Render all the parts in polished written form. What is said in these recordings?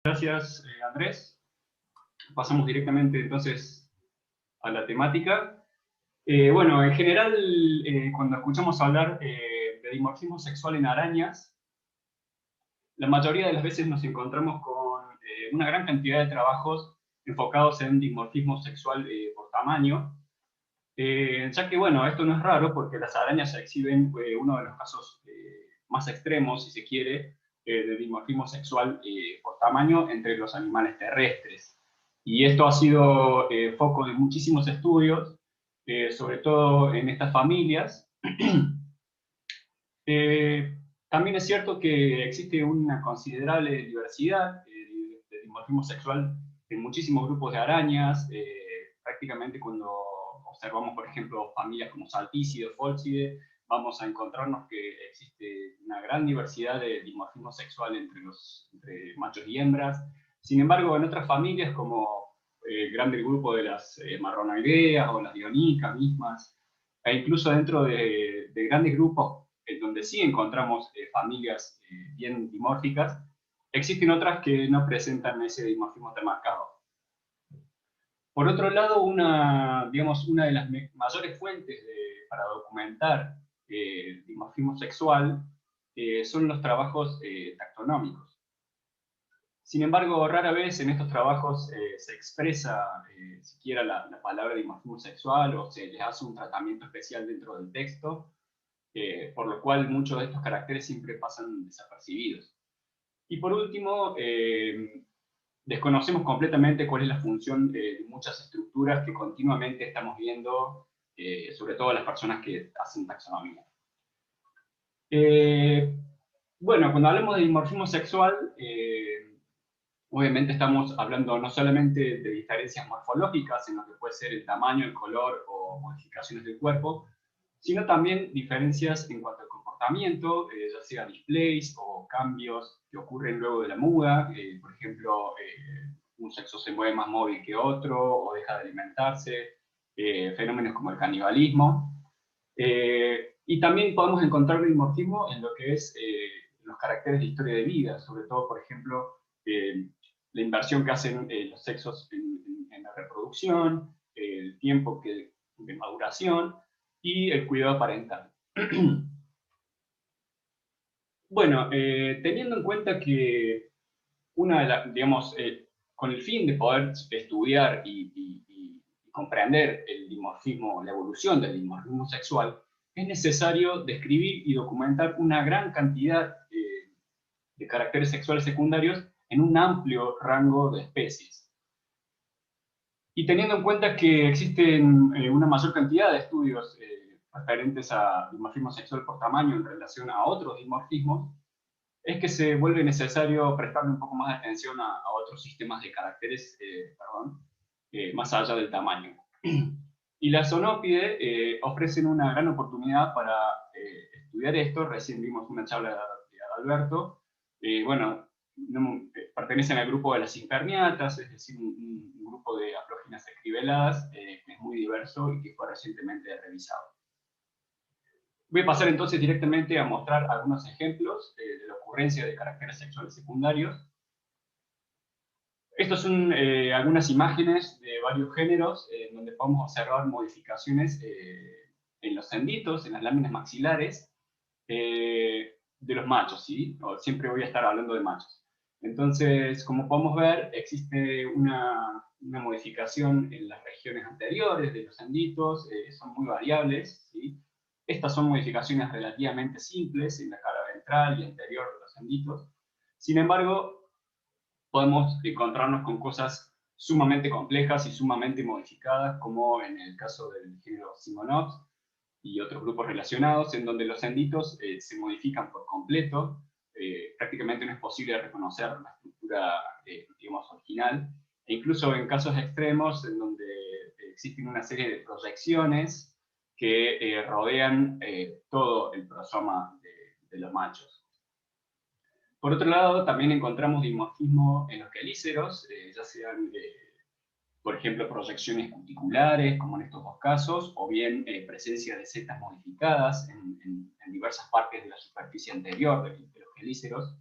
Gracias, Andrés. Pasamos directamente entonces a la temática. Bueno, en general, cuando escuchamos hablar de dimorfismo sexual en arañas, la mayoría de las veces nos encontramos con una gran cantidad de trabajos enfocados en dimorfismo sexual por tamaño, ya que, bueno, esto no es raro porque las arañas exhiben uno de los casos más extremos, si se quiere, de dimorfismo sexual por tamaño entre los animales terrestres. Y esto ha sido foco de muchísimos estudios, sobre todo en estas familias. También es cierto que existe una considerable diversidad de dimorfismo sexual en muchísimos grupos de arañas. Prácticamente cuando observamos, por ejemplo, familias como Salticide o Folcide, vamos a encontrarnos que existe una gran diversidad de dimorfismo sexual entre machos y hembras. Sin embargo, en otras familias, como el grande grupo de las marronoideas o las dionicas mismas, e incluso dentro de grandes grupos en donde sí encontramos familias bien dimórficas, existen otras que no presentan ese dimorfismo tan marcado. Por otro lado, digamos, una de las mayores fuentes para documentar dimorfismo sexual son los trabajos taxonómicos. Sin embargo, rara vez en estos trabajos se expresa siquiera la palabra dimorfismo sexual o se les hace un tratamiento especial dentro del texto, por lo cual muchos de estos caracteres siempre pasan desapercibidos. Y por último, desconocemos completamente cuál es la función de muchas estructuras que continuamente estamos viendo, sobre todo las personas que hacen taxonomía. Bueno, cuando hablamos de dimorfismo sexual, obviamente estamos hablando no solamente de diferencias morfológicas, en lo que puede ser el tamaño, el color o modificaciones del cuerpo, sino también diferencias en cuanto al comportamiento, ya sea displays o cambios que ocurren luego de la muda. Por ejemplo, un sexo se mueve más móvil que otro o deja de alimentarse, fenómenos como el canibalismo. Y también podemos encontrar el dimorfismo en lo que es los caracteres de historia de vida, sobre todo, por ejemplo, la inversión que hacen los sexos en la reproducción, el tiempo de maduración y el cuidado parental. Bueno, teniendo en cuenta que digamos, con el fin de poder estudiar y comprender el dimorfismo, la evolución del dimorfismo sexual, es necesario describir y documentar una gran cantidad de caracteres sexuales secundarios en un amplio rango de especies. Y teniendo en cuenta que existen una mayor cantidad de estudios referentes a dimorfismo sexual por tamaño en relación a otros dimorfismos, es que se vuelve necesario prestarle un poco más de atención a otros sistemas de caracteres, más allá del tamaño. Y las zoonópide ofrecen una gran oportunidad para estudiar esto. Recién vimos una charla de Alberto. Bueno, pertenecen al grupo de las imperniatas, es decir, un grupo de aplóginas escribeladas que es muy diverso y que fue recientemente revisado. Voy a pasar entonces directamente a mostrar algunos ejemplos de la ocurrencia de caracteres sexuales secundarios. Estas son algunas imágenes de varios géneros donde podemos observar modificaciones en los cenditos, en las láminas maxilares de los machos, ¿sí? Siempre voy a estar hablando de machos. Entonces, como podemos ver, existe una modificación en las regiones anteriores de los cenditos, son muy variables, ¿sí? Estas son modificaciones relativamente simples en la cara ventral y anterior de los cenditos. Sin embargo, podemos encontrarnos con cosas sumamente complejas y sumamente modificadas, como en el caso del género Simonops y otros grupos relacionados, en donde los cenditos se modifican por completo. Prácticamente no es posible reconocer la estructura, digamos, original, e incluso en casos extremos, en donde existen una serie de proyecciones que rodean todo el prosoma de los machos. Por otro lado, también encontramos dimorfismo en los quelíceros, ya sean, por ejemplo, proyecciones cuticulares, como en estos dos casos, o bien presencia de setas modificadas en diversas partes de la superficie anterior de los quelíceros.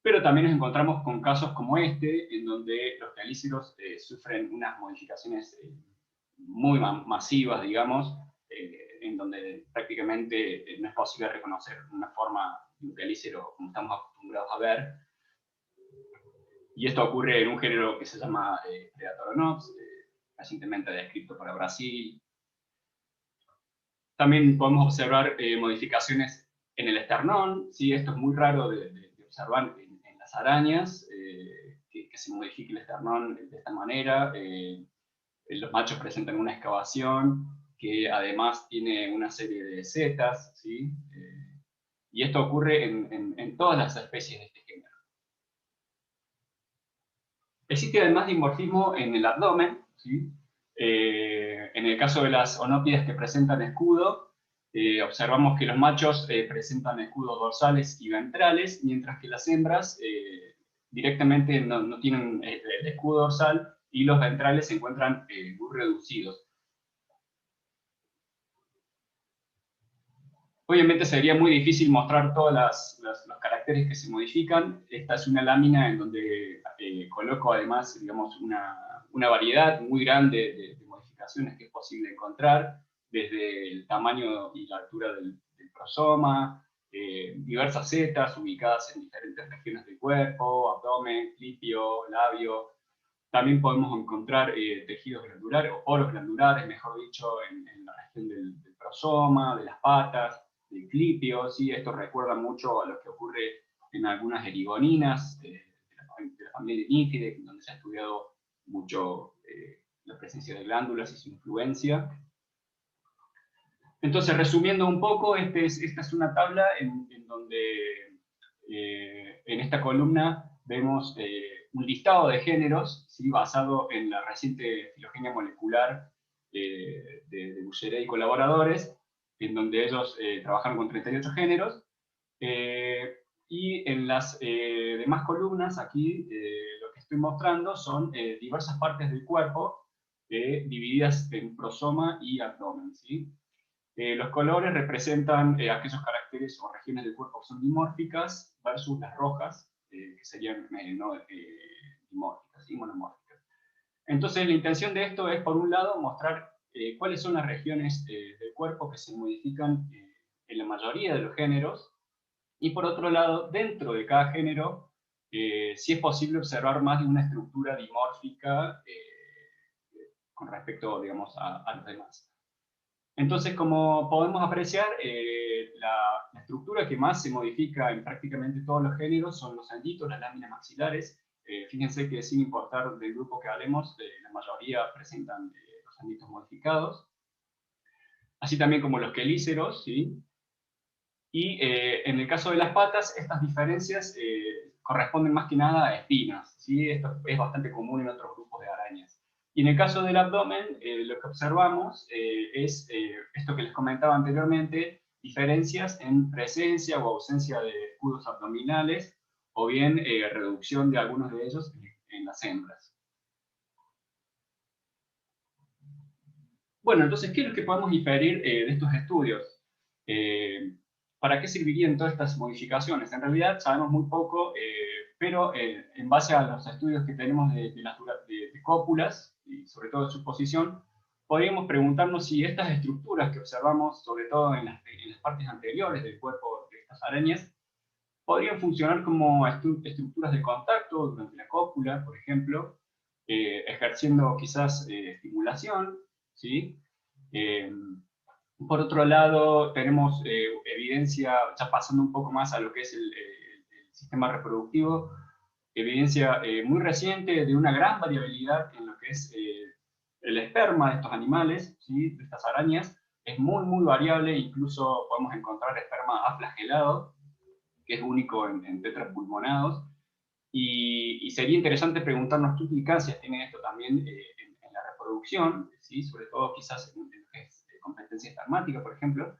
Pero también nos encontramos con casos como este, en donde los quelíceros sufren unas modificaciones muy masivas, digamos, en donde prácticamente no es posible reconocer una forma de un quelícero como estamos acostumbrados a ver. Y esto ocurre en un género que se llama Predatoronops, recientemente descrito para Brasil. También podemos observar modificaciones en el esternón, ¿sí? Esto es muy raro de observar en las arañas, que se modifique el esternón de esta manera. Los machos presentan una excavación que además tiene una serie de setas, ¿sí? Y esto ocurre en todas las especies de este género. Existe además dimorfismo en el abdomen, ¿sí? En el caso de las onópidas que presentan escudo, observamos que los machos presentan escudos dorsales y ventrales, mientras que las hembras directamente no tienen el escudo dorsal y los ventrales se encuentran muy reducidos. Obviamente sería muy difícil mostrar todos los caracteres que se modifican. Esta es una lámina en donde coloco además, digamos, una variedad muy grande de modificaciones que es posible encontrar, desde el tamaño y la altura del prosoma, diversas setas ubicadas en diferentes regiones del cuerpo, abdomen, clipio, labio. También podemos encontrar tejidos glandulares, o poros glandulares, mejor dicho, en la región del prosoma, de las patas, del clipio, ¿sí? Esto recuerda mucho a lo que ocurre en algunas erigoninas de la familia Nifide, donde se ha estudiado mucho la presencia de glándulas y su influencia. Entonces, resumiendo un poco, esta es una tabla en donde en esta columna vemos un listado de géneros, ¿sí? Basado en la reciente filogenia molecular de Boucheret y colaboradores, en donde ellos trabajaron con 38 géneros, y en las demás columnas, aquí lo que estoy mostrando son diversas partes del cuerpo divididas en prosoma y abdomen, ¿sí? Los colores representan aquellos caracteres o regiones del cuerpo que son dimórficas versus las rojas, que serían no dimórficas y monomórficas. Entonces la intención de esto es, por un lado, mostrar cuáles son las regiones del cuerpo que se modifican en la mayoría de los géneros, y por otro lado, dentro de cada género, si es posible observar más de una estructura dimórfica con respecto, digamos, a los demás. Entonces, como podemos apreciar, la estructura que más se modifica en prácticamente todos los géneros son los anditos, las láminas maxilares. Fíjense que sin importar del grupo que hablemos, la mayoría presentan los anditos modificados. Así también como los quelíceros, ¿sí? Y en el caso de las patas, estas diferencias corresponden más que nada a espinas, ¿sí? Esto es bastante común en otros grupos de arañas. Y en el caso del abdomen, lo que observamos es esto que les comentaba anteriormente, diferencias en presencia o ausencia de escudos abdominales, o bien reducción de algunos de ellos en las hembras. Bueno, entonces, ¿qué es lo que podemos inferir de estos estudios? ¿Para qué servirían todas estas modificaciones? En realidad sabemos muy poco, pero en base a los estudios que tenemos de cópulas, y sobre todo de su posición, podríamos preguntarnos si estas estructuras que observamos, sobre todo en las partes anteriores del cuerpo de estas arañas, podrían funcionar como estructuras de contacto durante la cópula, por ejemplo, ejerciendo quizás estimulación, ¿sí? Por otro lado, tenemos evidencia, ya pasando un poco más a lo que es el sistema reproductivo, evidencia muy reciente de una gran variabilidad en lo que es el esperma de estos animales, ¿sí? De estas arañas. Es muy, muy variable, incluso podemos encontrar esperma aflagelado, que es único en tetrapulmonados, y sería interesante preguntarnos qué implicancias tiene esto también en la reproducción, ¿sí? Sobre todo quizás en lo que es competencia espermática, por ejemplo.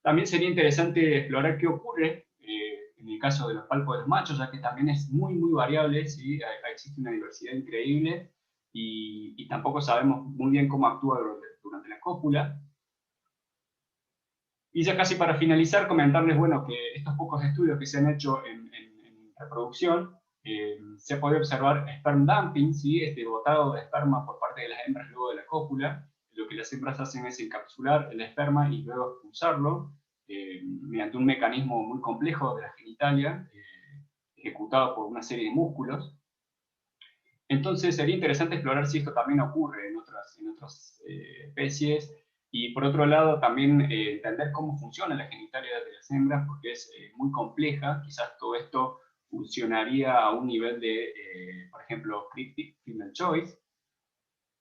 También sería interesante explorar qué ocurre en el caso de los palpos de los machos, ya que también es muy, muy variable, ¿sí? Existe una diversidad increíble, y tampoco sabemos muy bien cómo actúa durante la cópula. Y ya casi para finalizar, comentarles, bueno, que estos pocos estudios que se han hecho en reproducción, se puede observar sperm dumping, ¿sí? Botado de esperma por parte de las hembras luego de la cópula. Lo que las hembras hacen es encapsular el esperma y luego expulsarlo mediante un mecanismo muy complejo de la genitalia, ejecutado por una serie de músculos. Entonces sería interesante explorar si esto también ocurre en otras especies, y por otro lado también entender cómo funciona la genitalia de las hembras, porque es muy compleja. Quizás todo esto funcionaría a un nivel de, por ejemplo, cryptic female choice.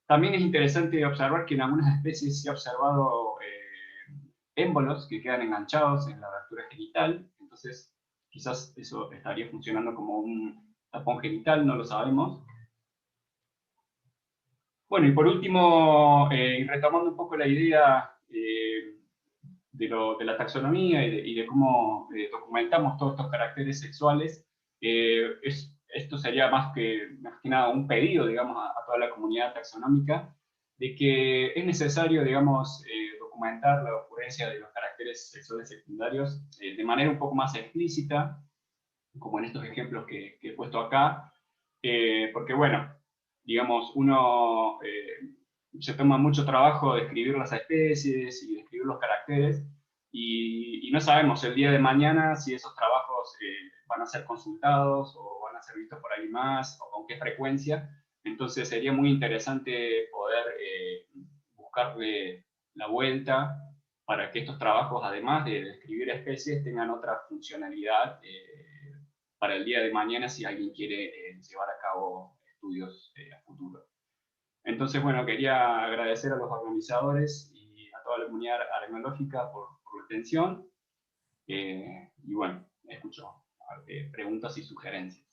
También es interesante observar que en algunas especies se ha observado émbolos que quedan enganchados en la abertura genital, entonces quizás eso estaría funcionando como un tapón genital, no lo sabemos. Bueno, y por último, retomando un poco la idea de la taxonomía y de cómo documentamos todos estos caracteres sexuales, esto sería más que nada un pedido, digamos, a toda la comunidad taxonómica, de que es necesario, digamos, documentar la ocurrencia de los caracteres sexuales secundarios de manera un poco más explícita, como en estos ejemplos que he puesto acá, porque bueno, digamos, uno se toma mucho trabajo de escribir las especies y de escribir los caracteres, y no sabemos el día de mañana si esos trabajos van a ser consultados o van a ser vistos por alguien más, o con qué frecuencia. Entonces sería muy interesante poder buscarle la vuelta para que estos trabajos, además de describir especies, tengan otra funcionalidad para el día de mañana si alguien quiere llevar a cabo estudios a futuro. Entonces, bueno, quería agradecer a los organizadores y a toda la comunidad arenológica por la atención. Y bueno, escucho preguntas y sugerencias.